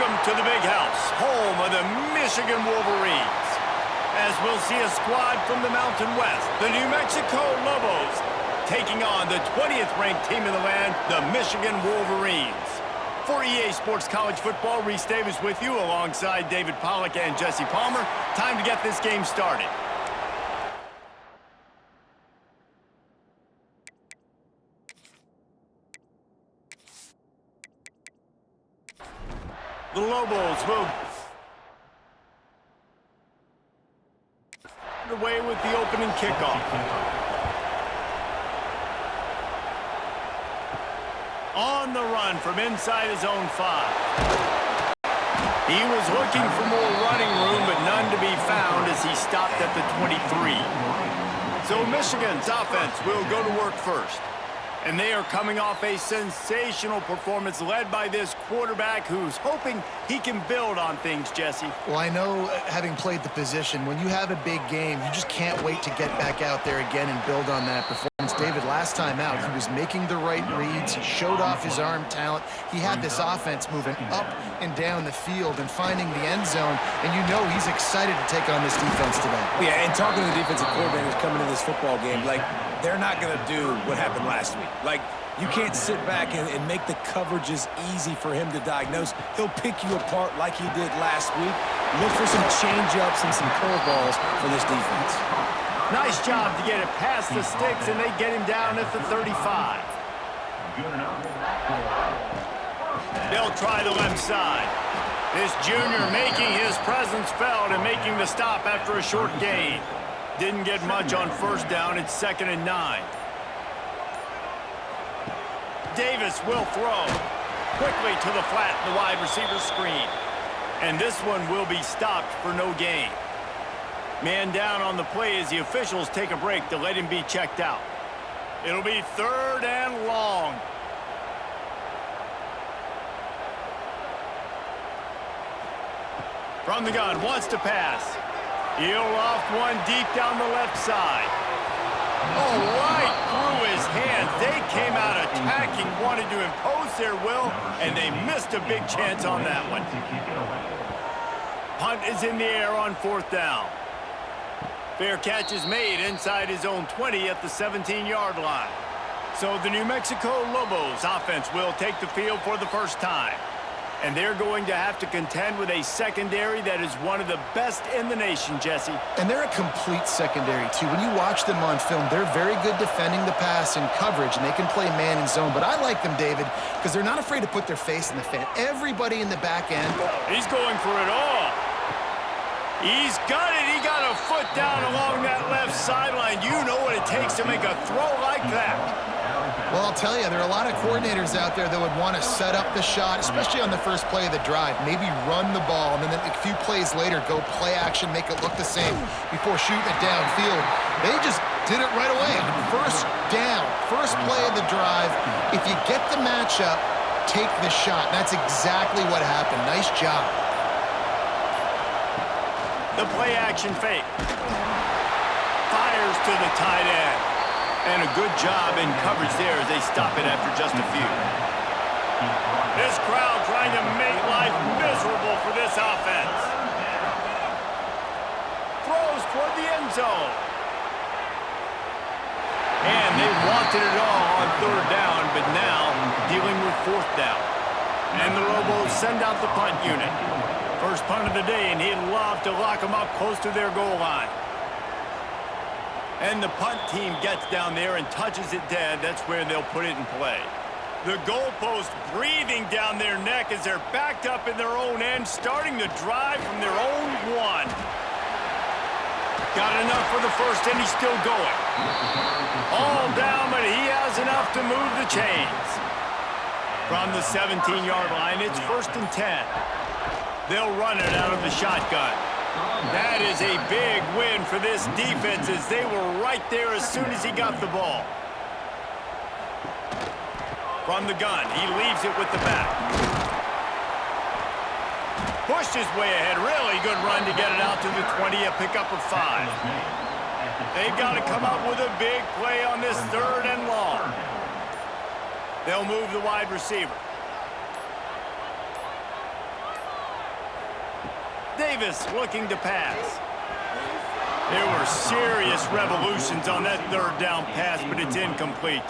Welcome to the big house, home of the Michigan Wolverines. As we'll see a squad from the Mountain West, the New Mexico Lobos, taking on the 20th ranked team in the land, the Michigan Wolverines. For EA Sports College Football, Reese Davis with you alongside David Pollack and Jesse Palmer. Time to get this game started. The Lobos will away with the opening kickoff. On the run from inside his own 5. He was looking for more running room, but none to be found as he stopped at the 23. So Michigan's offense will go to work first. And they are coming off a sensational performance led by this quarterback who's hoping he can build on things, Jesse. Well, I know, having played the position, when you have a big game, you just can't wait to get back out there again and build on that performance. David, last time out, he was making the right reads. He showed off his arm talent. He had this offense moving up and down the field and finding the end zone. And you know he's excited to take on this defense today. Yeah, and talking to the defensive coordinators coming to this football game, like, they're not going to do what happened last week. Like, you can't sit back and make the coverages easy for him to diagnose. He'll pick you apart like he did last week. Look for some change-ups and some curveballs for this defense. Nice job to get it past the sticks, and they get him down at the 35. They'll try the left side. This junior making his presence felt and making the stop after a short gain. Didn't get much on first down. It's 2nd and 9. Davis will throw. Quickly to the flat in the wide receiver screen. And this one will be stopped for no gain. Man down on the play as the officials take a break to let him be checked out. It'll be 3rd and long. From the gun, wants to pass. He'll loft one deep down the left side. Oh, right through his hands. They came out attacking, wanted to impose their will, and they missed a big chance on that one. Punt is in the air on 4th down. Fair catch is made inside his own 20 at the 17-yard line. So the New Mexico Lobos offense will take the field for the first time. And they're going to have to contend with a secondary that is one of the best in the nation, Jesse. And they're a complete secondary, too. When you watch them on film, they're very good defending the pass and coverage, and they can play man and zone. But I like them, David, because they're not afraid to put their face in the fan. Everybody in the back end. He's going for it all. He's got it. He got a foot down along that left sideline. You know what it takes to make a throw like that. Well, I'll tell you, there are a lot of coordinators out there that would want to set up the shot, especially on the first play of the drive, maybe run the ball, and then a few plays later go play action, make it look the same before shooting it downfield. They just did it right away. First down, first play of the drive. If you get the matchup, take the shot. That's exactly what happened. Nice job. The play action fake. Fires to the tight end. And a good job in coverage there as they stop it after just a few. This crowd trying to make life miserable for this offense. Throws toward the end zone. And they wanted it all on 3rd down, but now dealing with 4th down. And the Lobos send out the punt unit. First punt of the day, and he'd love to lock them up close to their goal line. And the punt team gets down there and touches it dead. That's where they'll put it in play. The goalpost breathing down their neck as they're backed up in their own end, starting the drive from their own 1. Got enough for the first, and he's still going. All down, but he has enough to move the chains. From the 17-yard line, it's 1st and 10. They'll run it out of the shotgun. That is a big win for this defense as they were right there as soon as he got the ball. From the gun, he leaves it with the back. Pushed his way ahead. Really good run to get it out to the 20, a pickup of 5. They've got to come up with a big play on this 3rd and long. They'll move the wide receiver. Davis looking to pass. There were serious revolutions on that third down pass, but it's incomplete.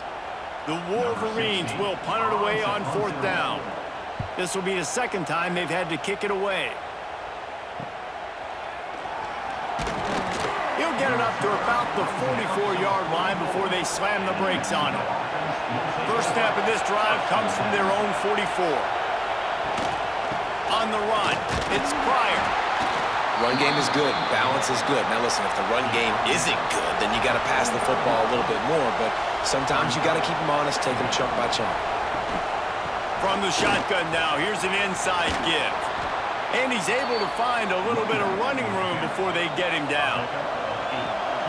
The Wolverines will punt it away on fourth down. This will be the second time they've had to kick it away. He'll get it up to about the 44-yard line before they slam the brakes on it. First snap of this drive comes from their own 44. On the run, it's Pryor. Run game is good. Balance is good. Now listen, if the run game isn't good, then you got to pass the football a little bit more. But sometimes you got to keep them honest, take them chunk by chunk. From the shotgun now, here's an inside give. And he's able to find a little bit of running room before they get him down.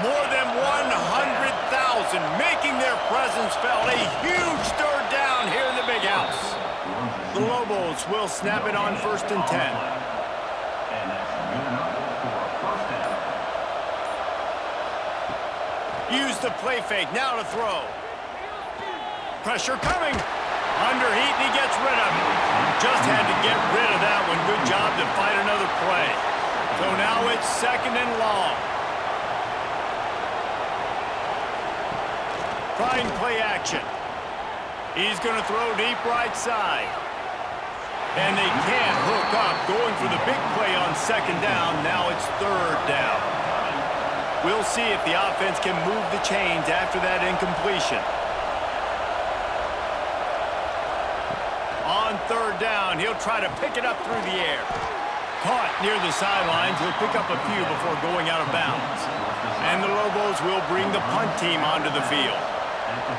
More than 100,000 making their presence felt. A huge third down here in the big house. The Lobos will snap it on 1st and 10. Use the play fake, now to throw. Pressure coming. Underheat, and he gets rid of it. Just had to get rid of that one. Good job to fight another play. So now it's 2nd and long. Trying play action. He's going to throw deep right side. And they can't hook up. Going for the big play on 2nd down. Now it's 3rd down. We'll see if the offense can move the chains after that incompletion. On 3rd down, he'll try to pick it up through the air. Caught near the sidelines, he'll pick up a few before going out of bounds. And the Lobos will bring the punt team onto the field.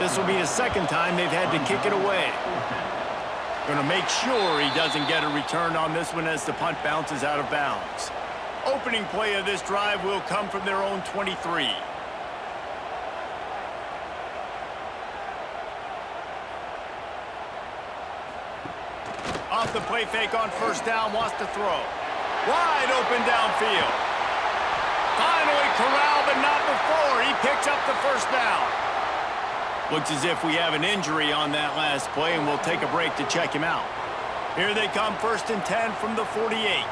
This will be the second time they've had to kick it away. Going to make sure he doesn't get a return on this one as the punt bounces out of bounds. Opening play of this drive will come from their own 23. Off the play fake on 1st down, wants to throw. Wide open downfield. Finally corralled, but not before. He picks up the 1st down. Looks as if we have an injury on that last play, and we'll take a break to check him out. Here they come, 1st and 10 from the 48.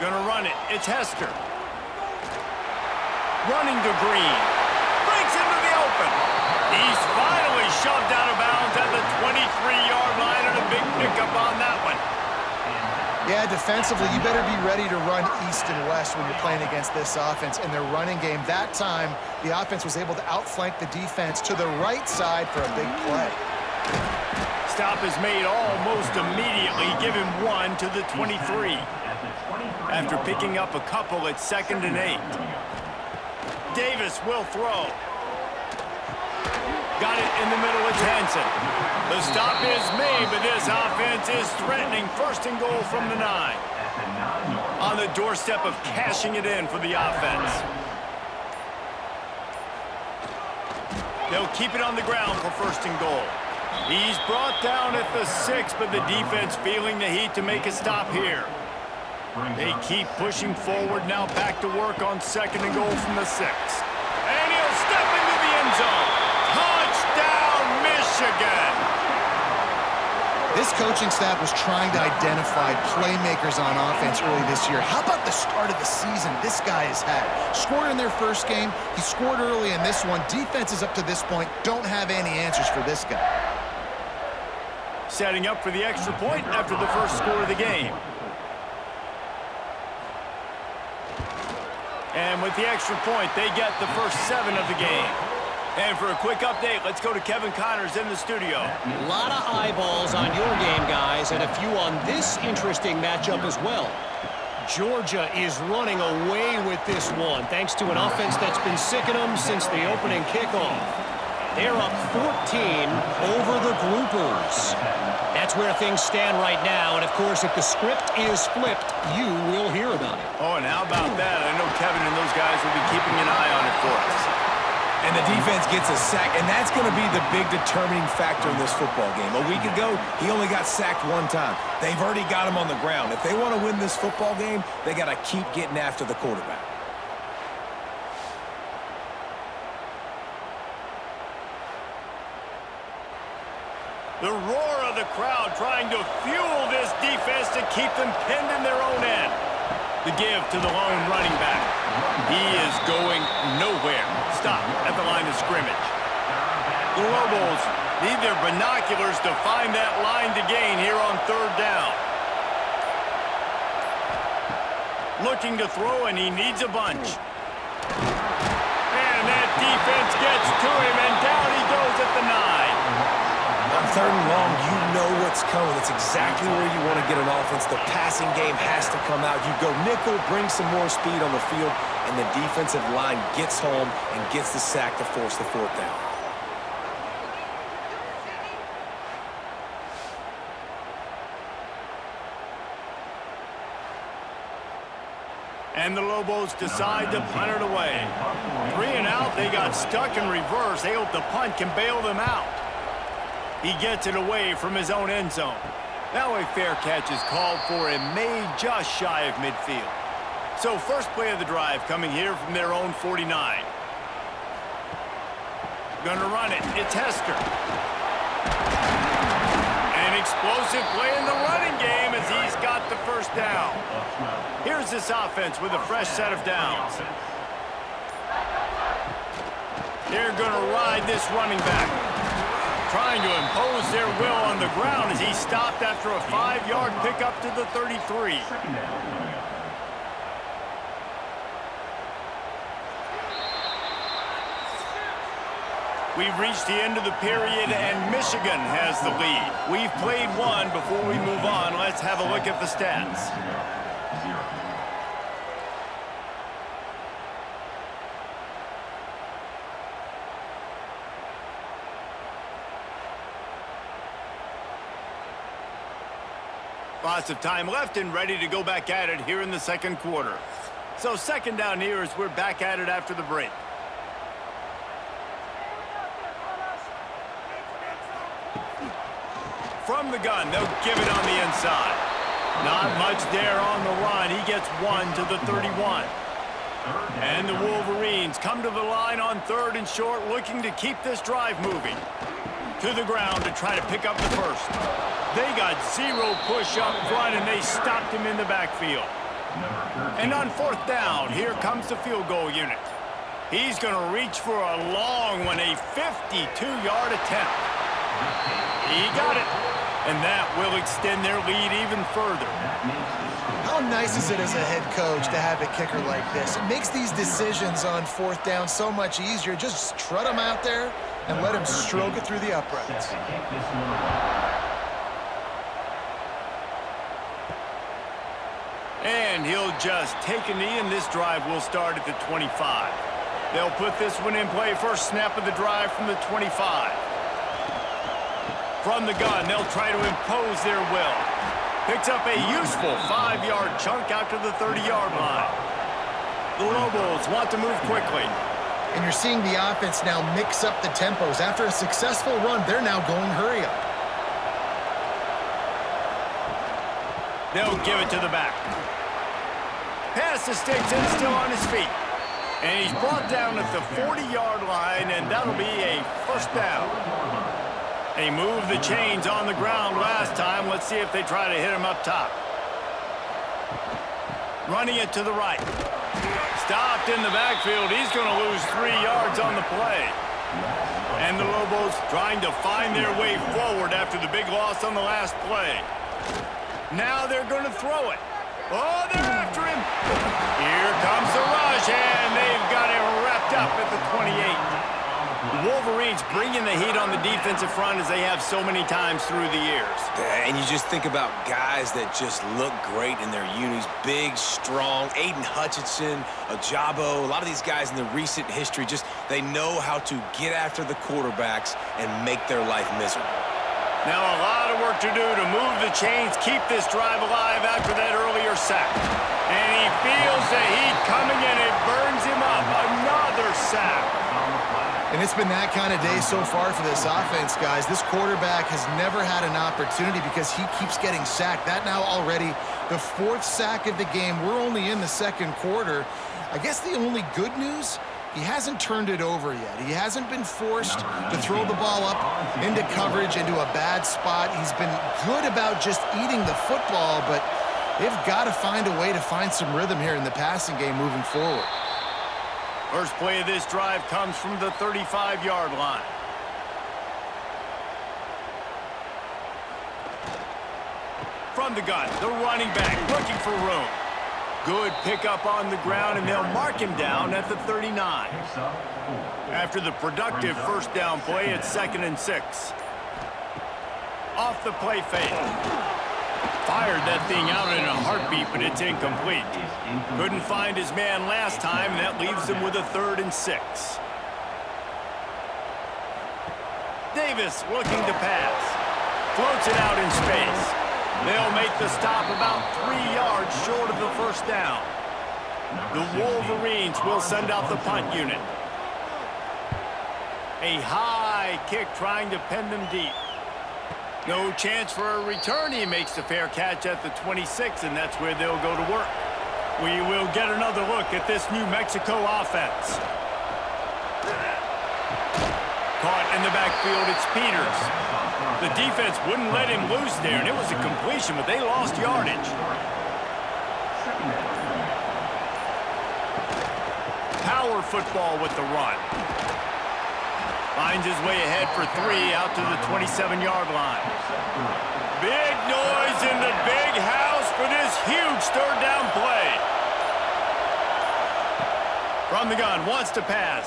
Gonna run it. It's Hester. Running to Green. Breaks into the open. He's finally shoved out of bounds at the 23-yard line, and a big pickup on that one. Yeah, defensively, you better be ready to run east and west when you're playing against this offense. In their running game, that time, the offense was able to outflank the defense to the right side for a big play. Stop is made almost immediately. Give him one to the 23. After picking up a couple at 2nd and 8. Davis will throw. Got it in the middle with Hansen. The stop is made, but this offense is threatening 1st and goal from the 9. On the doorstep of cashing it in for the offense. They'll keep it on the ground for 1st and goal. He's brought down at the 6, but the defense feeling the heat to make a stop here. They keep pushing forward, now back to work on 2nd and goal from the 6. And he'll step into the end zone. Touchdown, Michigan! This coaching staff was trying to identify playmakers on offense early this year. How about the start of the season this guy has had? Scored in their first game. He scored early in this one. Defenses up to this point don't have any answers for this guy. Setting up for the extra point after the first score of the game. And with the extra point, they get the first 7 of the game. And for a quick update, let's go to Kevin Connors in the studio. A lot of eyeballs on your game, guys, and a few on this interesting matchup as well. Georgia is running away with this one, thanks to an offense that's been sicking them since the opening kickoff. They're up 14 over the Groupers. That's where things stand right now, and of course, if the script is flipped, you will hear about it. Oh, and how about that? I know Kevin and those guys will be keeping an eye on it for us. And the defense gets a sack, and that's going to be the big determining factor in this football game. A week ago, he only got sacked 1 time. They've already got him on the ground. If they want to win this football game, they got to keep getting after the quarterback. The roar of the crowd trying to fuel this defense to keep them pinned in their own end. The give to the lone running back. He is going nowhere. Stop at the line of scrimmage. The Lobos need their binoculars to find that line to gain here on third down. Looking to throw, and he needs a bunch. And that defense gets to him, and down he goes at the 9. On third and long, you know what's coming. It's exactly where you want to get an offense. The passing game has to come out. You go nickel, bring some more speed on the field, and the defensive line gets home and gets the sack to force the fourth down. And the Lobos decide to punt it away. 3 and out, they got stuck in reverse. They hope the punt can bail them out. He gets it away from his own end zone. Now a fair catch is called for and made just shy of midfield. So first play of the drive coming here from their own 49. Gonna run it. It's Hester. An explosive play in the running game as he's got the first down. Here's this offense with a fresh set of downs. They're gonna ride this running back. Trying to impose their will on the ground as he stopped after a 5-yard pickup to the 33. We've reached the end of the period, and Michigan has the lead. We've played one. Before we move on, let's have a look at the stats. Lots of time left and ready to go back at it here in the second quarter. So second down here as we're back at it after the break. From the gun, they'll give it on the inside. Not much there on the run. He gets 1 to the 31. And the Wolverines come to the line on third and short, looking to keep this drive moving. To the ground to try to pick up the first. They got 0 push up front, and they stopped him in the backfield. And on fourth down, here comes the field goal unit. He's going to reach for a long one, a 52-yard attempt. He got it, and that will extend their lead even further. How nice is it as a head coach to have a kicker like this? It makes these decisions on fourth down so much easier. Just strut him out there and let him stroke it through the uprights. And he'll just take a knee, and this drive will start at the 25. They'll put this one in play. First snap of the drive from the 25. From the gun, they'll try to impose their will. Picks up a useful 5-yard chunk out to the 30-yard line. The Lobos want to move quickly. And you're seeing the offense now mix up the tempos. After a successful run, they're now going hurry up. They'll give it to the back. Pass the sticks and still on his feet. And he's brought down at the 40-yard line, and that'll be a first down. They moved the chains on the ground last time. Let's see if they try to hit him up top. Running it to the right. Stopped in the backfield. He's going to lose 3 yards on the play. And the Lobos trying to find their way forward after the big loss on the last play. Now they're going to throw it. Oh, they're after him. Here comes the rush, and they've got it wrapped up at the 28. The Wolverines bringing the heat on the defensive front as they have so many times through the years. And you just think about guys that just look great in their unis. Big, strong, Aiden Hutchinson, Ajabo, a lot of these guys in the recent history, just they know how to get after the quarterbacks and make their life miserable. Now a lot of work to do to move the chains, keep this drive alive after that earlier sack. And he feels the heat coming and it burns him up. Another sack. And it's been that kind of day so far for this offense, guys. This quarterback has never had an opportunity because he keeps getting sacked. That now already the 4th sack of the game. We're only in the second quarter. I guess the only good news he hasn't turned it over yet. He hasn't been forced to throw the ball up into coverage, into a bad spot. He's been good about just eating the football, but they've got to find a way to find some rhythm here in the passing game moving forward. First play of this drive comes from the 35-yard line. From the gun, the running back looking for room. Good pickup on the ground, and they'll mark him down at the 39. After the productive first down play, it's 2nd and 6. Off the play fake. Fired that thing out in a heartbeat, but it's incomplete. Couldn't find his man last time, and that leaves him with a 3rd and 6. Davis looking to pass. Floats it out in space. They'll make the stop about 3 yards short of the first down. The Wolverines will send out the punt unit. A high kick trying to pen them deep. No chance for a return. He makes the fair catch at the 26, and that's where they'll go to work. We will get another look at this New Mexico offense. Caught in the backfield, it's Peters. The defense wouldn't let him loose there, and it was a completion, but they lost yardage. Power football with the run. Finds his way ahead for 3 out to the 27-yard line. Big noise in the big house for this huge 3rd down play. From the gun, wants to pass.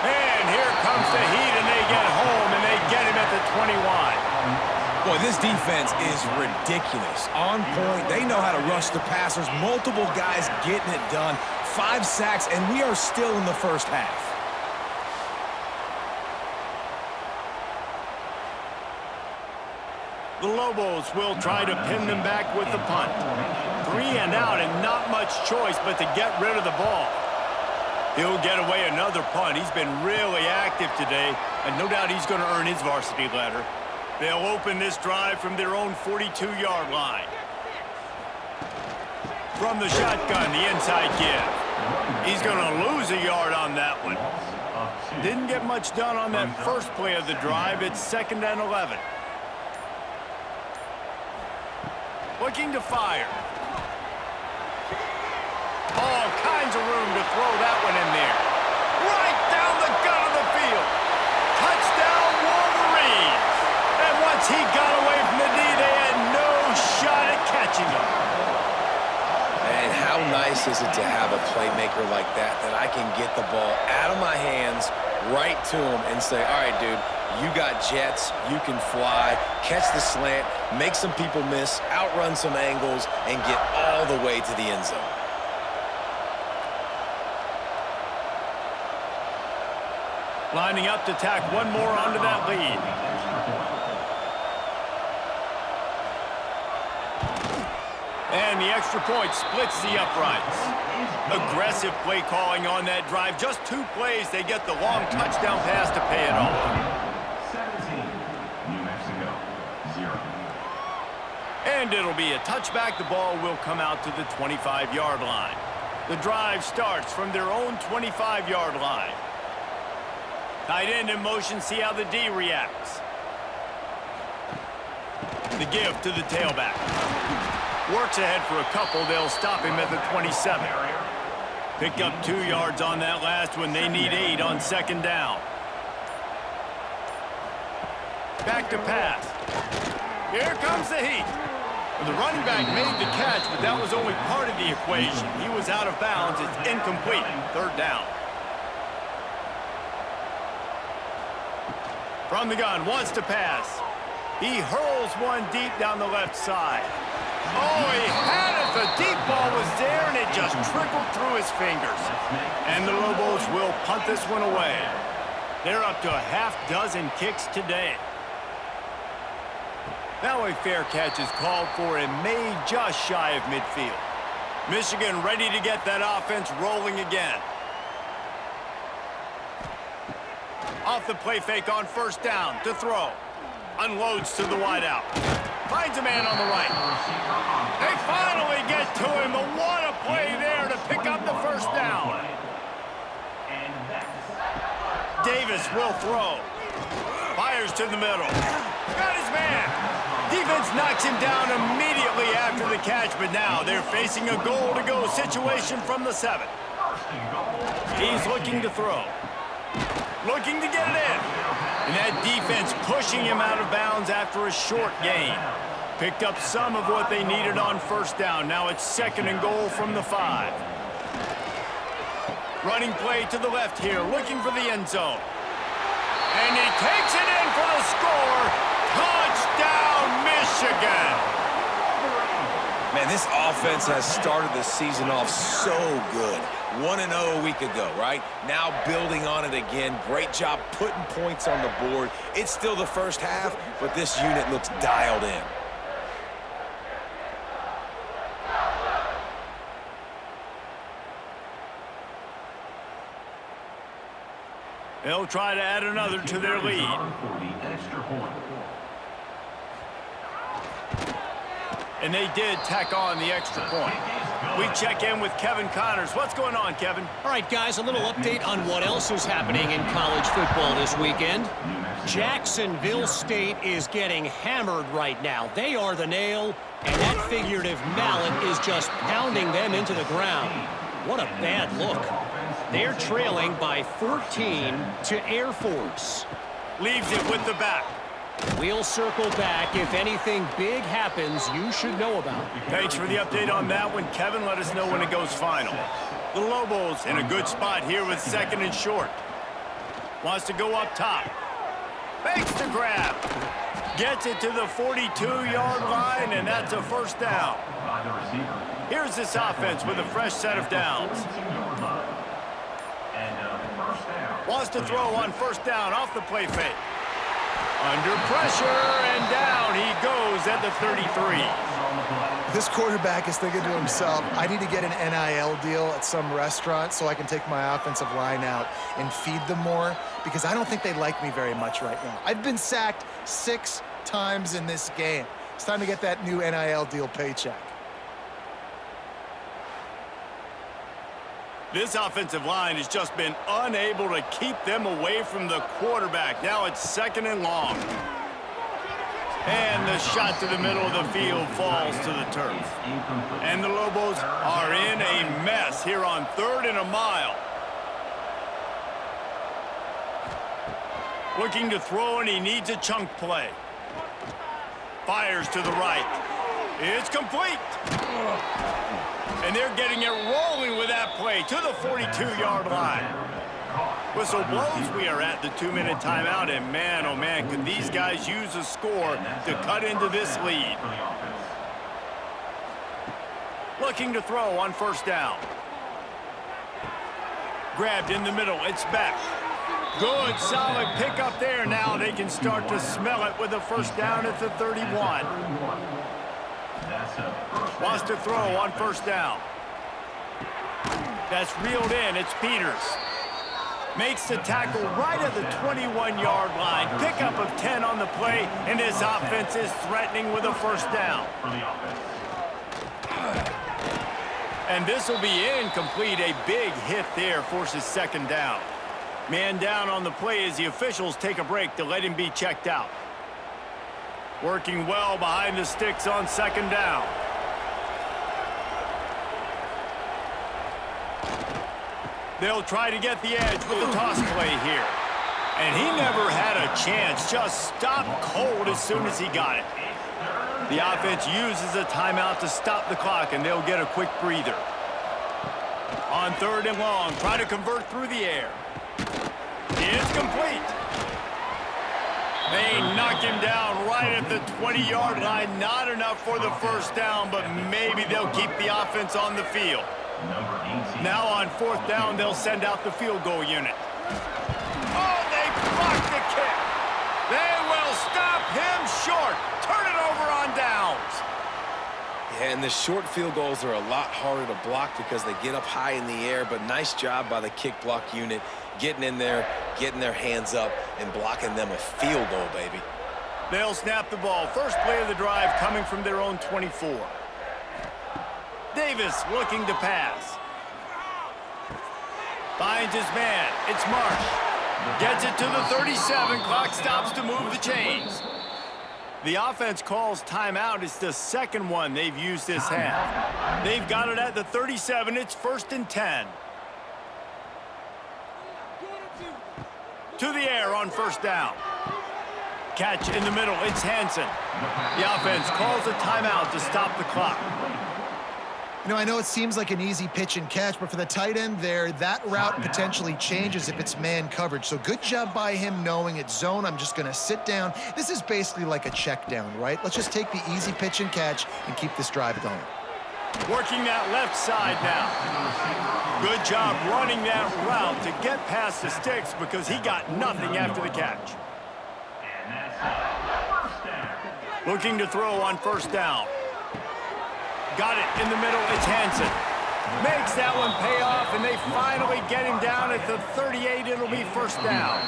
And here comes the heat, and they get home, and they get him at the 21. Boy, this defense is ridiculous. On point, they know how to rush the passers. Multiple guys getting it done. 5 sacks, and we are still in the first half. The Lobos will try to pin them back with the punt. 3 and out, and not much choice but to get rid of the ball. He'll get away another punt. He's been really active today, and no doubt he's going to earn his varsity letter. They'll open this drive from their own 42-yard line. From the shotgun, the inside give. He's going to lose a yard on that one. Didn't get much done on that first play of the drive. It's 2nd and 11. Looking to fire. All kinds of room to throw that one in there. Right down the gut of the field. Touchdown, Wolverines. And once he got away from the D, they had no shot at catching him. And how nice is it to have a playmaker like that I can get the ball out of my hands right to him and say, all right, dude, you got jets, you can fly, catch the slant, make some people miss, outrun some angles, and get all the way to the end zone. Lining up to tack one more onto that lead. And the extra point splits the uprights. Aggressive play calling on that drive. Just 2 plays, they get the long touchdown pass to pay it off. 17, New Mexico, 0. And it'll be a touchback. The ball will come out to the 25-yard line. The drive starts from their own 25-yard line. Tight end in motion, see how the D reacts. The give to the tailback. Works ahead for a couple. They'll stop him at the 27. Pick up 2 yards on that last one. They need 8 on 2nd down. Back to pass. Here comes the heat. The running back made the catch, but that was only part of the equation. He was out of bounds. It's incomplete. 3rd down. From the gun, wants to pass. He hurls one deep down the left side. Oh, he had it. The deep ball was there, and it just trickled through his fingers. And the Lobos will punt this one away. They're up to a half-dozen kicks today. Now a fair catch is called for and made just shy of midfield. Michigan ready to get that offense rolling again. Off the play fake on 1st down to throw. Unloads to the wideout. Finds a man on the right. They finally get to him. But what a play there to pick up the 1st down. Davis will throw. Fires to the middle. Got his man. Defense knocks him down immediately after the catch, but now they're facing a goal-to-go situation from the 7. He's looking to throw. Looking to get it in. And that defense pushing him out of bounds after a short gain. Picked up some of what they needed on first down. Now it's 2nd and goal from the 5. Running play to the left here, looking for the end zone. And he takes it in for the score. Touchdown, Michigan. Man, this offense has started the season off so good. 1-0 a week ago, right? Now building on it again. Great job putting points on the board. It's still the first half, but this unit looks dialed in. They'll try to add another to their lead. And they did tack on the extra point. We check in with Kevin Connors. What's going on, Kevin? All right, guys, a little update on what else is happening in college football this weekend. Jacksonville State is getting hammered right now. They are the nail, and that figurative mallet is just pounding them into the ground. What a bad look. They're trailing by 14 to Air Force. Leaves it with the back. We'll circle back. If anything big happens, you should know about it. Thanks for the update on that one, Kevin. Let us know when it goes final. The Lobos in a good spot here with 2nd and short. Wants to go up top. Makes the grab. Gets it to the 42-yard line, and that's a first down. Here's this offense with a fresh set of downs. Wants to throw on first down off the play fake. Under pressure, and down he goes at the 33. This quarterback is thinking to himself, I need to get an NIL deal at some restaurant so I can take my offensive line out and feed them more, because I don't think they like me very much right now. I've been sacked 6 times in this game. It's time to get that new NIL deal paycheck. This offensive line has just been unable to keep them away from the quarterback. Now it's 2nd and long. And the shot to the middle of the field falls to the turf. And the Lobos are in a mess here on 3rd and a mile. Looking to throw, and he needs a chunk play. Fires to the right. It's complete. And they're getting it rolling with that play to the 42-yard line. Whistle blows. We are at the 2-minute timeout, and man, oh man, could these guys use a score to cut into this lead. Looking to throw on first down. Grabbed in the middle. It's back. Good, solid pickup there. Now they can start to smell it with a first down at the 31. Wants to throw on first down. That's reeled in. It's Peters. Makes the tackle right at the 21-yard line. Pickup of 10 on the play, and this offense is threatening with a first down. And this will be incomplete. A big hit there forces 2nd down. Man down on the play as the officials take a break to let him be checked out. Working well behind the sticks on 2nd down. They'll try to get the edge with the toss play here. And he never had a chance. Just stopped cold as soon as he got it. The offense uses a timeout to stop the clock, and they'll get a quick breather. On 3rd and long, try to convert through the air. It's complete. They knock him down right at the 20-yard line. Not enough for the first down, but maybe they'll keep the offense on the field. Now on 4th down, they'll send out the field goal unit. Oh, they blocked the kick. They will stop him short. Turn it over on downs. Yeah, and the short field goals are a lot harder to block because they get up high in the air, but nice job by the kick block unit getting in there, getting their hands up, and blocking them a field goal, baby. They'll snap the ball. First play of the drive coming from their own 24. Davis looking to pass. Finds his man. It's Marsh. Gets it to the 37. Clock stops to move the chains. The offense calls timeout. It's the second one they've used this half. They've got it at the 37. It's 1st and 10. To the air on 1st down. Catch in the middle. It's Hansen. The offense calls a timeout to stop the clock. You know, I know it seems like an easy pitch and catch, but for the tight end there, that route potentially changes if it's man coverage. So good job by him knowing it's zone. I'm just going to sit down. This is basically like a check down, right? Let's just take the easy pitch and catch and keep this drive going. Working that left side now. Good job running that route to get past the sticks because he got nothing after the catch. Looking to throw on 1st down. Got it in the middle. It's Hansen. Makes that one pay off, and they finally get him down at the 38. It'll be 1st down.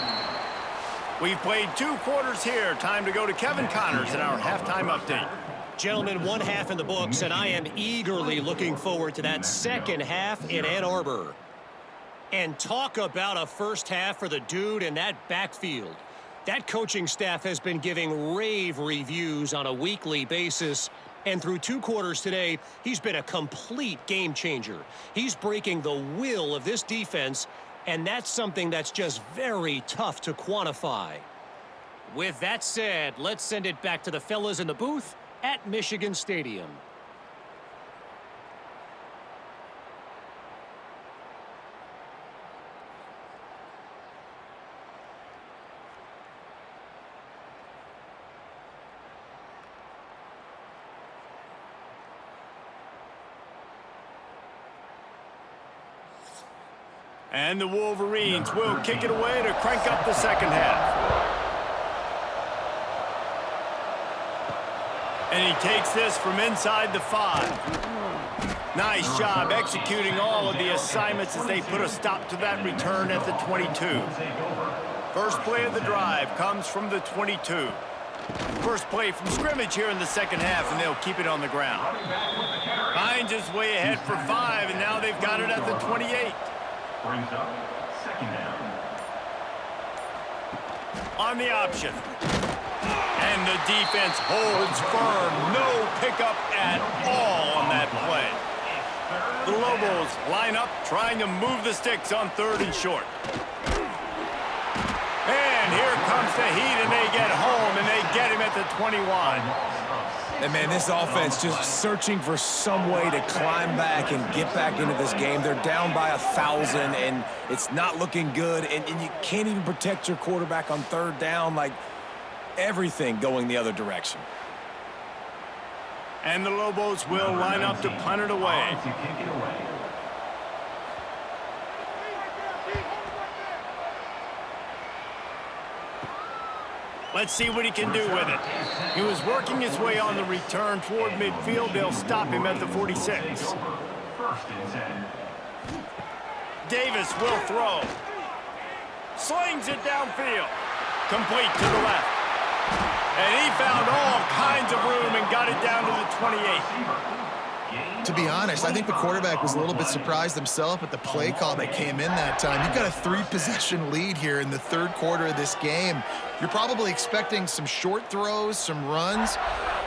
We've played 2 quarters here. Time to go to Kevin Connors in our halftime update. Gentlemen, 1 half in the books, and I am eagerly looking forward to that second half in Ann Arbor. And talk about a first half for the dude in that backfield. That coaching staff has been giving rave reviews on a weekly basis. And through 2 quarters today, he's been a complete game changer. He's breaking the will of this defense, and that's something that's just very tough to quantify. With that said, let's send it back to the fellas in the booth at Michigan Stadium. And the Wolverines will kick it away to crank up the second half. And he takes this from inside the 5. Nice job executing all of the assignments as they put a stop to that return at the 22. First play of the drive comes from the 22. First play from scrimmage here in the second half, and they'll keep it on the ground. Finds his way ahead for 5, and now they've got it at the 28. Brings up 2nd down. On the option. And the defense holds firm. No pickup at all on that play. The Lobos line up trying to move the sticks on 3rd and short. And here comes the heat, and they get home, and they get him at the 21. And, man, this offense just searching for some way to climb back and get back into this game. They're down by 1,000, and it's not looking good. And you can't even protect your quarterback on 3rd down. Like, everything going the other direction. And the Lobos will line up to punt it away. To kick it away. Let's see what he can do with it. He was working his way on the return toward midfield. They'll stop him at the 46. 1st and 10. Davis will throw. Slings it downfield. Complete to the left. And he found all kinds of room and got it down to the 28. To be honest, I think the quarterback was a little bit surprised himself at the play call that came in that time. You've got a 3-possession lead here in the 3rd quarter of this game. You're probably expecting some short throws, some runs.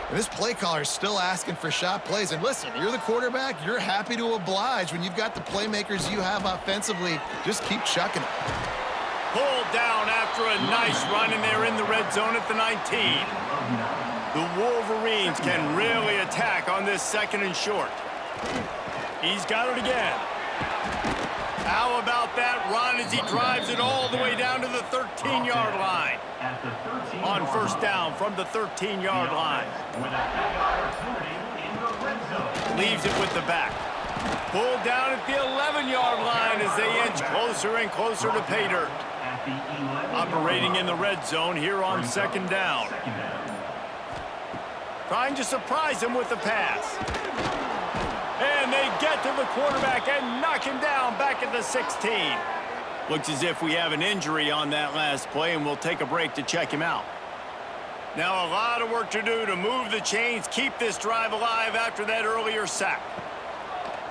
And this play caller is still asking for shot plays. And listen, you're the quarterback. You're happy to oblige when you've got the playmakers you have offensively. Just keep chucking it. Pulled down after a nice run, and they're in the red zone at the 19. The Wolverines can really attack on this 2nd and short. He's got it again. How about that run as he drives it all the way down to the 13-yard line? On 1st down from the 13-yard line. Leaves it with the back. Pulled down at the 11-yard line as they inch closer and closer to pay dirt. Operating in the red zone here on 2nd down. Trying to surprise him with the pass. And they get to the quarterback and knock him down back at the 16. Looks as if we have an injury on that last play, and we'll take a break to check him out. Now a lot of work to do to move the chains, keep this drive alive after that earlier sack.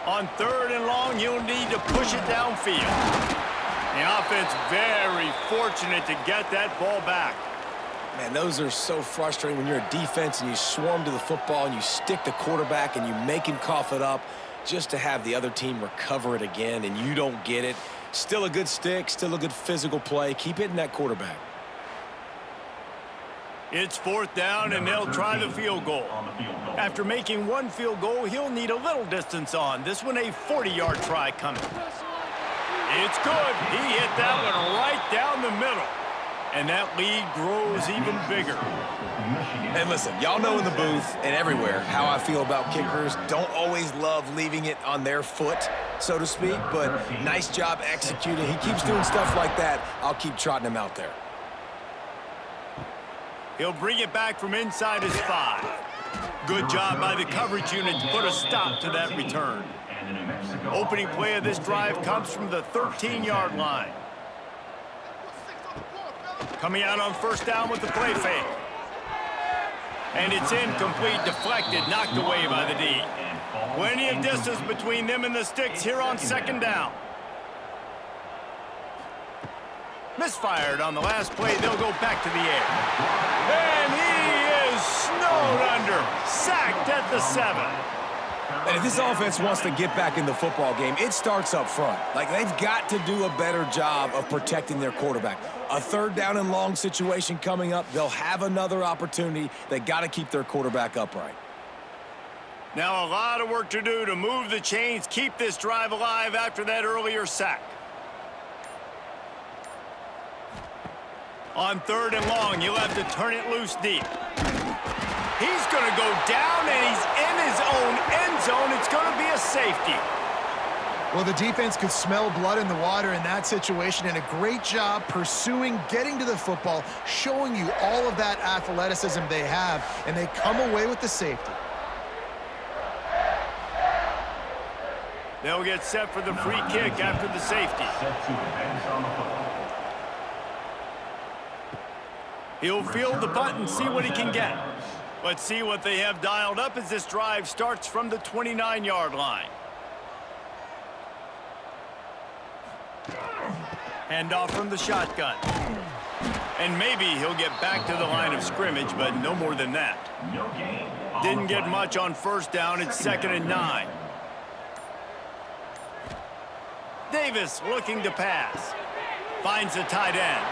On 3rd and long, you'll need to push it downfield. The offense very fortunate to get that ball back. Man, those are so frustrating when you're a defense and you swarm to the football and you stick the quarterback and you make him cough it up just to have the other team recover it again and you don't get it. Still a good stick, still a good physical play. Keep hitting that quarterback. It's 4th down, and they'll try the field goal. After making one field goal, he'll need a little distance on. This one a 40-yard try coming. It's good. He hit that one right down the middle. And that lead grows even bigger. And listen, y'all know in the booth and everywhere how I feel about kickers. Don't always love leaving it on their foot, so to speak, but nice job executing. He keeps doing stuff like that. I'll keep trotting him out there. He'll bring it back from inside his 5. Good job by the coverage unit to put a stop to that return. Opening play of this drive comes from the 13-yard line. Coming out on 1st down with the play fake. And it's incomplete, deflected, knocked away by the D. Plenty of distance between them and the sticks here on 2nd down. Misfired on the last play. They'll go back to the air. And he is snowed under. Sacked at the 7. And if this offense wants to get back in the football game, it starts up front. Like, they've got to do a better job of protecting their quarterback. A 3rd down and long situation coming up. They'll have another opportunity. They got to keep their quarterback upright. Now a lot of work to do to move the chains, keep this drive alive after that earlier sack. On 3rd and long, you'll have to turn it loose deep. He's going to go down, and he's in his own end zone. It's going to be a safety. Well, the defense could smell blood in the water in that situation, and a great job pursuing, getting to the football, showing you all of that athleticism they have, and they come away with the safety. They'll get set for the free kick after the safety. He'll field the punt and see what he can get. Let's see what they have dialed up as this drive starts from the 29-yard line. Handoff from the shotgun. And maybe he'll get back to the line of scrimmage, but no more than that. Didn't get much on 1st down. It's 2nd and 9. Davis looking to pass. Finds the tight end.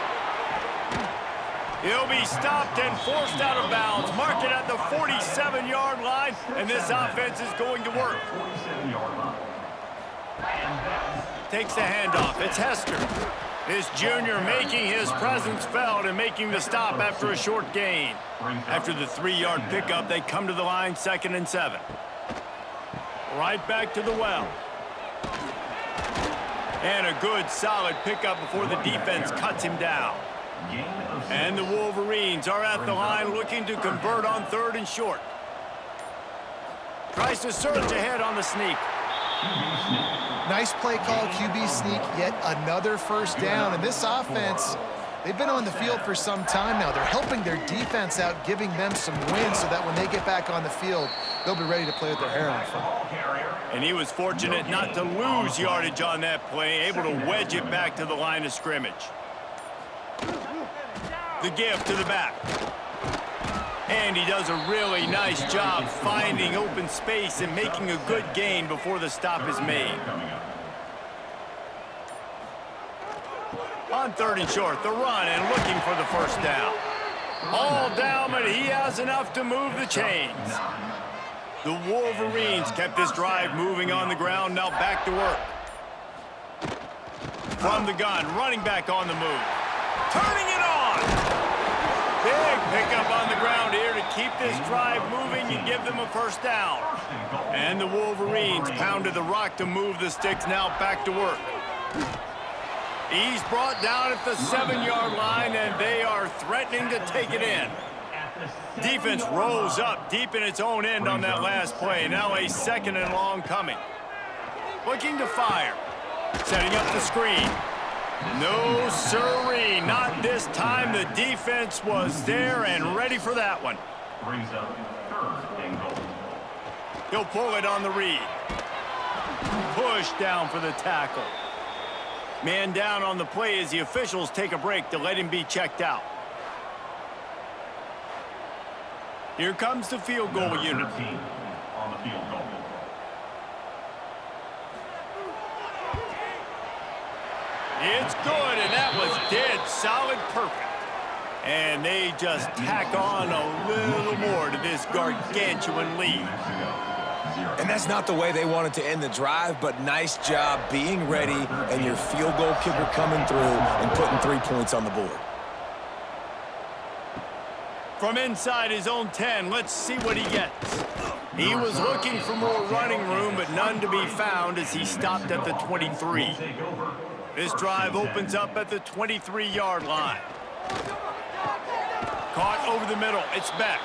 He'll be stopped and forced out of bounds. Mark it at the 47-yard line, and this offense is going to work. Takes the handoff. It's Hester. This junior making his presence felt and making the stop after a short gain. After the 3-yard pickup, they come to the line 2nd and 7. Right back to the well. And a good, solid pickup before the defense cuts him down. And the Wolverines are at the line looking to convert on 3rd and short. Tries to surge ahead on the sneak. Nice play call, QB sneak, yet another 1st down. And this offense, they've been on the field for some time now. They're helping their defense out, giving them some wins so that when they get back on the field, they'll be ready to play with their hair on fire. And he was fortunate not to lose yardage on that play, able to wedge it back to the line of scrimmage. The give to the back. And he does a really nice job finding open space and making a good gain before the stop is made. On 3rd and short, the run and looking for the 1st down. All down, but he has enough to move the chains. The Wolverines kept this drive moving on the ground, now back to work. From the gun, running back on the move. Turning it on! Big pickup on the ground here to keep this drive moving and give them a 1st down. And the Wolverines pounded the rock to move the sticks, now back to work. He's brought down at the 7-yard line, and they are threatening to take it in. Defense rose up deep in its own end on that last play. Now a 2nd and long coming. Looking to fire. Setting up the screen. No sirree, not this time. The defense was there and ready for that one. Brings up 3rd and goal. He'll pull it on the read. Push down for the tackle. Man down on the play as the officials take a break to let him be checked out. Here comes the field goal unit. On the field goal. It's good, and that was dead solid perfect. And they just tack on a little more to this gargantuan lead. And that's not the way they wanted to end the drive, but nice job being ready and your field goal kicker coming through and putting 3 points on the board. From inside his own 10, let's see what he gets. He was looking for more running room, but none to be found as he stopped at the 23. This drive opens up at the 23-yard line. Caught over the middle. It's back.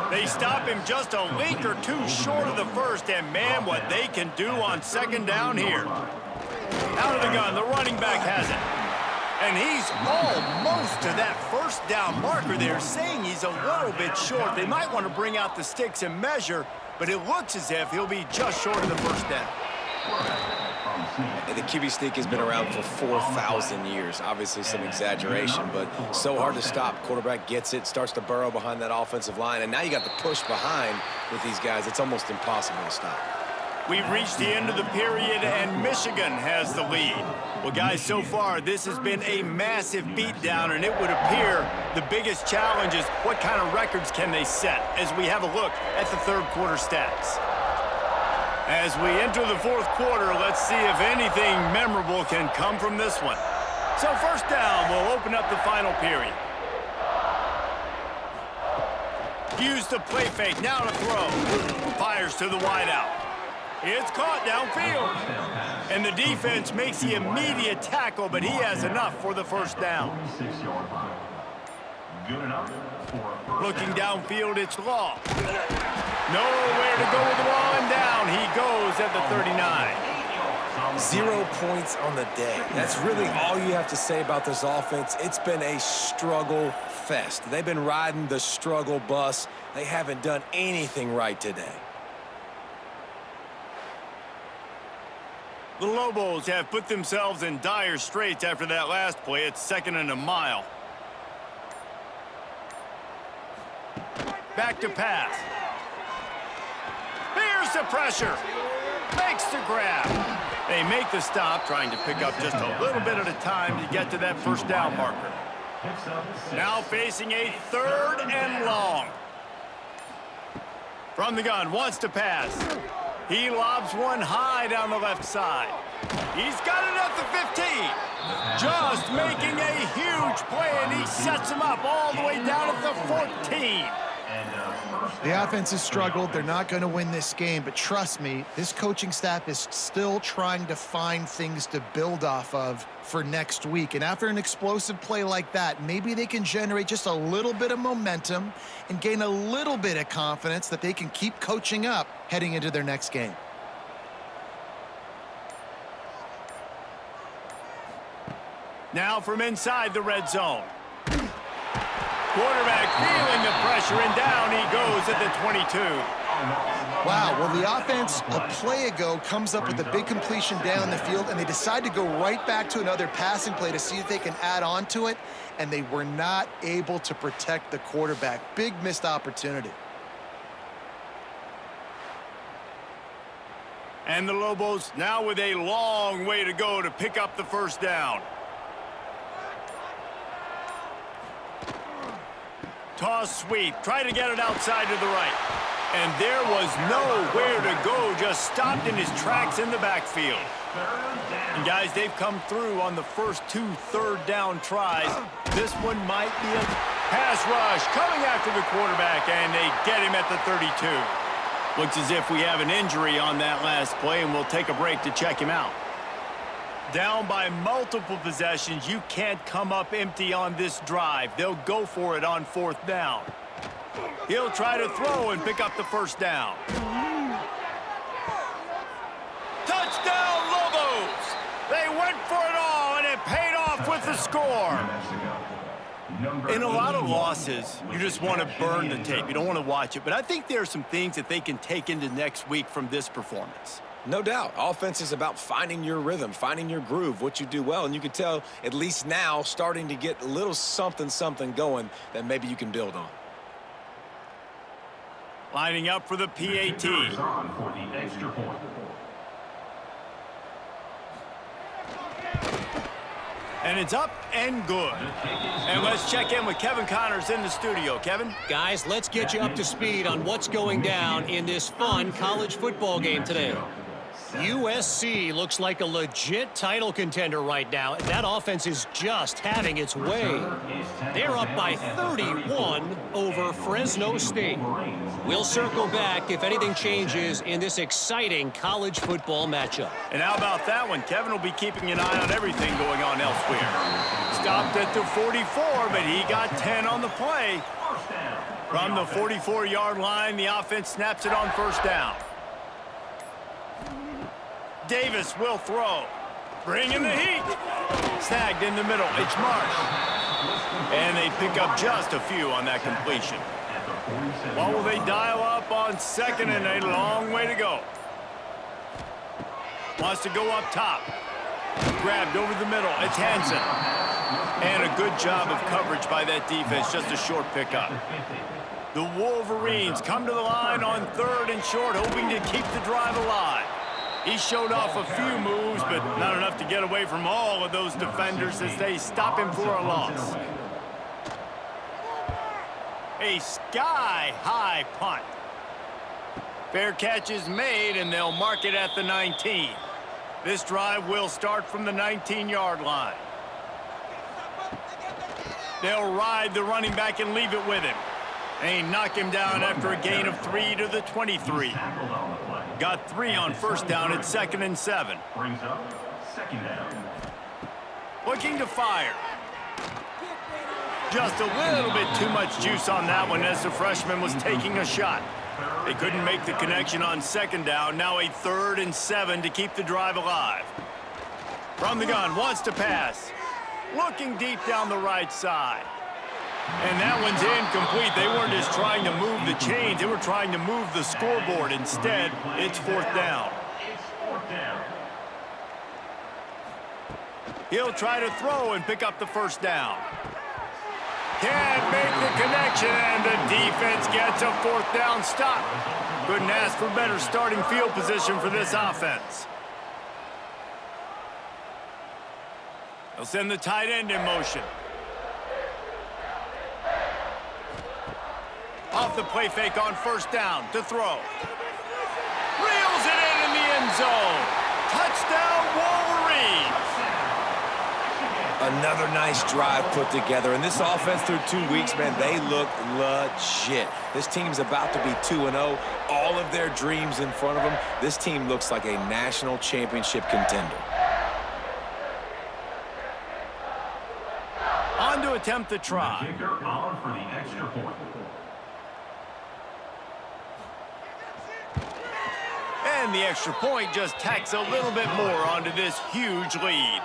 They stop him just a link or two short of the first, and man, what they can do on second down here. Out of the gun, the running back has it. And he's almost to that first down marker there, saying he's a little bit short. They might want to bring out the sticks and measure, but it looks as if he'll be just short of the first down. The QB sneak has been around for 4,000 years. Obviously some exaggeration, but so hard to stop. Quarterback gets it, starts to burrow behind that offensive line, and now you got the push behind with these guys. It's almost impossible to stop. We've reached the end of the period, and Michigan has the lead. Well, guys, so far, this has been a massive beatdown, and it would appear the biggest challenge is what kind of records can they set as we have a look at the third quarter stats. As we enter the fourth quarter, let's see if anything memorable can come from this one. So first down, we'll open up the final period. Use the play fake, now to throw. Fires to the wideout. It's caught downfield. And the defense makes the immediate tackle, but he has enough for the first down. Looking downfield, it's Law. Nowhere to go with the ball, and down he goes at the 39. 0 points on the day. That's really all you have to say about this offense. It's been a struggle fest. They've been riding the struggle bus. They haven't done anything right today. The Lobos have put themselves in dire straits after that last play. It's 2nd and a mile. Back to pass. Here's the pressure. Makes the grab. They make the stop, trying to pick up just a little bit at a time to get to that first down marker. Now facing a 3rd and long. From the gun, wants to pass. He lobs one high down the left side. He's got it at the 15. Just making a huge play, and he sets him up all the way down at the 14. The offense has struggled. They're not going to win this game, but trust me, this coaching staff is still trying to find things to build off of for next week. And after an explosive play like that, maybe they can generate just a little bit of momentum and gain a little bit of confidence that they can keep coaching up heading into their next game. Now from inside the red zone. Quarterback feeling the pressure, and down he goes at the 22. Wow, well, the offense a play ago comes up with a big completion down the field, and they decide to go right back to another passing play to see if they can add on to it, and they were not able to protect the quarterback. Big missed opportunity. And the Lobos now with a long way to go to pick up the first down. Toss sweep, try to get it outside to the right. And there was nowhere to go, just stopped in his tracks in the backfield. And guys, they've come through on the first 2 third-down tries. This one might be a pass rush coming after the quarterback, and they get him at the 32. Looks as if we have an injury on that last play, and we'll take a break to check him out. Down by multiple possessions, you can't come up empty on this drive. They'll go for it on 4th down. He'll try to throw and pick up the first down. Touchdown, Lobos! They went for it all, and it paid off with the score. In a lot of losses, you just want to burn the tape. You don't want to watch it. But I think there are some things that they can take into next week from this performance. No doubt. Offense is about finding your rhythm, finding your groove, what you do well. And you can tell, at least now, starting to get a little something going that maybe you can build on. Lining up for the PAT. On for the extra point. And it's up and good. And let's check in with Kevin Connors in the studio. Kevin? Guys, let's get you up to speed on what's going down in this fun college football game today. USC looks like a legit title contender right now. That offense is just having its way. They're up by 31 over Fresno State. We'll circle back if anything changes in this exciting college football matchup. And how about that one? Kevin will be keeping an eye on everything going on elsewhere. Stopped at the 44, but he got 10 on the play. From the 44-yard line, the offense snaps it on first down. Davis will throw. Bringing the heat. Snagged in the middle. It's Marsh. And they pick up just a few on that completion. What will they dial up on second and a long way to go? Wants to go up top. Grabbed over the middle. It's Hansen. And a good job of coverage by that defense. Just a short pickup. The Wolverines come to the line on third and short, hoping to keep the drive alive. He showed off a few moves, but not enough to get away from all of those defenders as they stop him for a loss. A sky-high punt. Fair catch is made, and they'll mark it at the 19. This drive will start from the 19-yard line. They'll ride the running back and leave it with him. They knock him down after a gain of 3 to the 23. Got 3 on first down at 2nd and 7. Brings up second down. Looking to fire. Just a little bit too much juice on that one as the freshman was taking a shot. They couldn't make the connection on second down. Now a 3rd and 7 to keep the drive alive. From the gun, wants to pass. Looking deep down the right side. And that one's incomplete. They weren't just trying to move the chains. They were trying to move the scoreboard. Instead, it's 4th down. He'll try to throw and pick up the first down. Can't make the connection, and the defense gets a 4th down stop. Couldn't ask for better starting field position for this offense. They'll send the tight end in motion. Off the play fake on first down to throw. Reels it in the end zone. Touchdown, Wolverines. Another nice drive put together. And this offense through 2 weeks, man, they look legit. This team's about to be 2-0. All of their dreams in front of them. This team looks like a national championship contender. On to attempt the try. Kicker on for the extra point. And the extra point just tacks a little bit more onto this huge lead.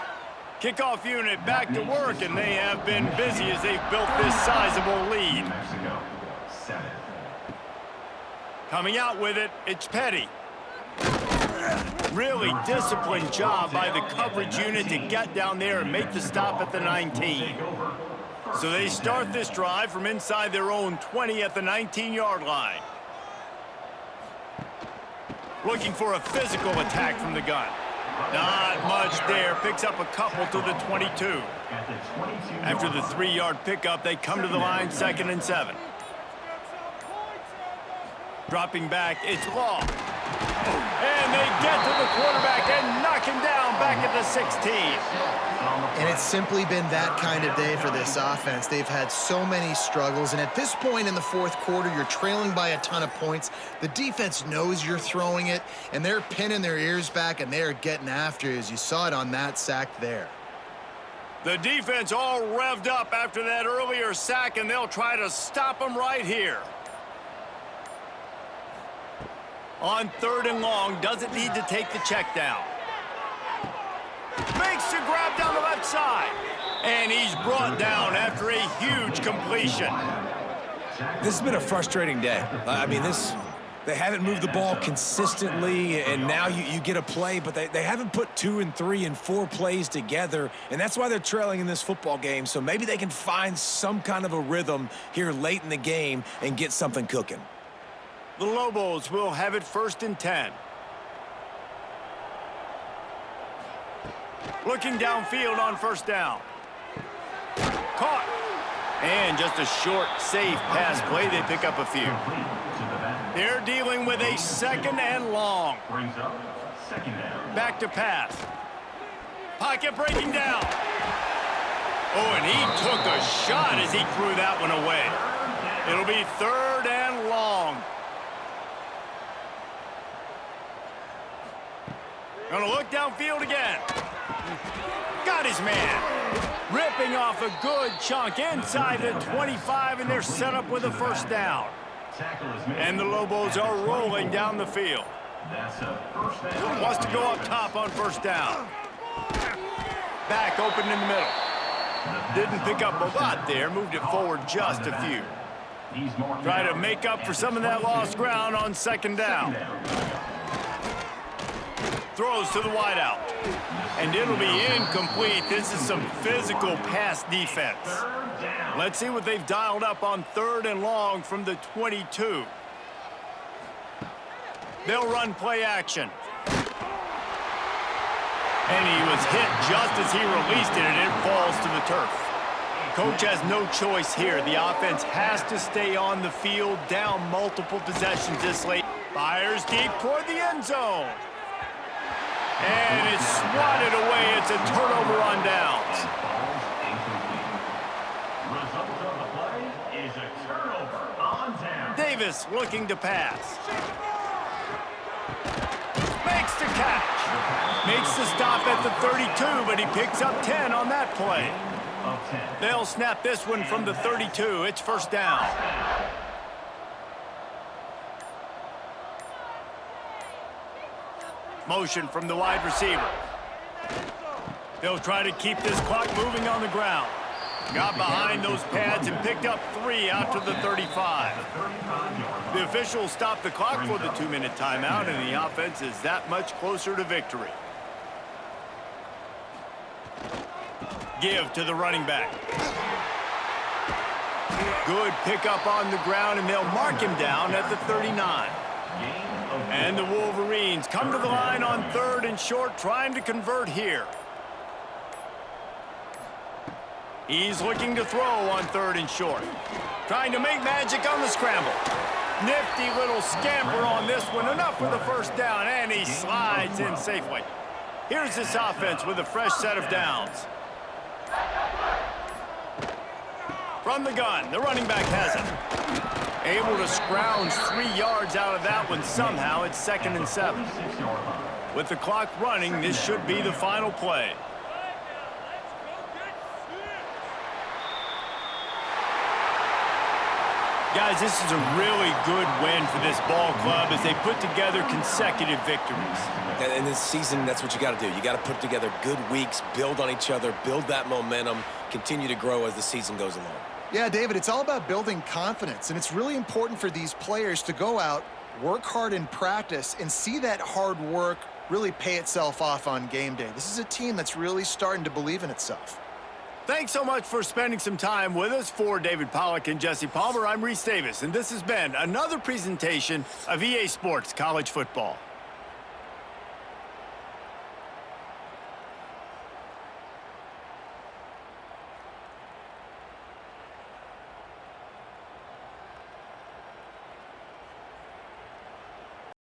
Kickoff unit back to work, and they have been busy as they've built this sizable lead. Mexico, 7. Coming out with it, it's Petty. Really disciplined job by the coverage unit to get down there and make the stop at the 19. So they start this drive from inside their own 20 at the 19-yard line. Looking for a physical attack from the gun. Not much there. Picks up a couple to the 22. After the 3-yard pickup, they come to the line 2nd and 7. Dropping back, it's Law. And they get to the quarterback and knock him down back at the 16. And it's simply been that kind of day for this offense. They've had so many struggles, and at this point in the 4th quarter, you're trailing by a ton of points. The defense knows you're throwing it, and they're pinning their ears back, and they're getting after you, as you saw it on that sack there. The defense all revved up after that earlier sack, and they'll try to stop them right here. On 3rd and long, doesn't need to take the check down. Makes the grab down the left side. And he's brought down after a huge completion. This has been a frustrating day. I mean, this They haven't moved the ball consistently, and now you get a play, but they haven't put 2 and 3 and 4 plays together, and that's why they're trailing in this football game. So maybe they can find some kind of a rhythm here late in the game and get something cooking. The Lobos will have it 1st and 10. Looking downfield on 1st down. Caught. And just a short, safe pass play. They pick up a few. They're dealing with a 2nd and long. Brings up 2nd down. Back to pass. Pocket breaking down. Oh, and he took a shot as he threw that one away. It'll be 3rd and long. Gonna look downfield again. Got his man. Ripping off a good chunk inside the 25, and they're set up with a 1st down. Tackle is made. And the Lobos are rolling down the field. That's a 1st down. Wants to go up top on 1st down. Back open in the middle. Didn't pick up a lot there. Moved it forward just a few. He's marking Try to out make up for at some of that lost ground on 2nd down. Throws to the wideout. And it'll be incomplete. This is some physical pass defense. Let's see what they've dialed up on 3rd and long from the 22. They'll run play action. And he was hit just as he released it, and it falls to the turf. Coach has no choice here. The offense has to stay on the field, down multiple possessions this late. Fires deep toward the end zone. And it's swatted away. It's a turnover on downs. Result of the play is a turnover on down. Davis looking to pass. Makes the catch. Makes the stop at the 32, but he picks up 10 on that play. Of 10. They'll snap this one from the 32. It's 1st down. Motion from the wide receiver. They'll try to keep this clock moving on the ground. Got behind those pads and picked up 3 out to the 35. The officials stopped the clock for the 2-minute timeout, and the offense is that much closer to victory. Give to the running back. Good pickup on the ground, and they'll mark him down at the 39. And the Wolverines come to the line on 3rd and short, trying to convert here. He's looking to throw on 3rd and short. Trying to make magic on the scramble. Nifty little scamper on this one. Enough for the 1st down, and he slides in safely. Here's this offense with a fresh set of downs. From the gun, the running back has it. Able to scrounge 3 yards out of that one somehow. It's 2nd and 7. With the clock running, this should be the final play. Guys, this is a really good win for this ball club as they put together consecutive victories. In this season, that's what you got to do. You got to put together good weeks, build on each other, build that momentum, continue to grow as the season goes along. Yeah, David, it's all about building confidence, and it's really important for these players to go out, work hard in practice, and see that hard work really pay itself off on game day. This is a team that's really starting to believe in itself. Thanks so much for spending some time with us. For David Pollack and Jesse Palmer, I'm Reese Davis, and this has been another presentation of EA Sports College Football.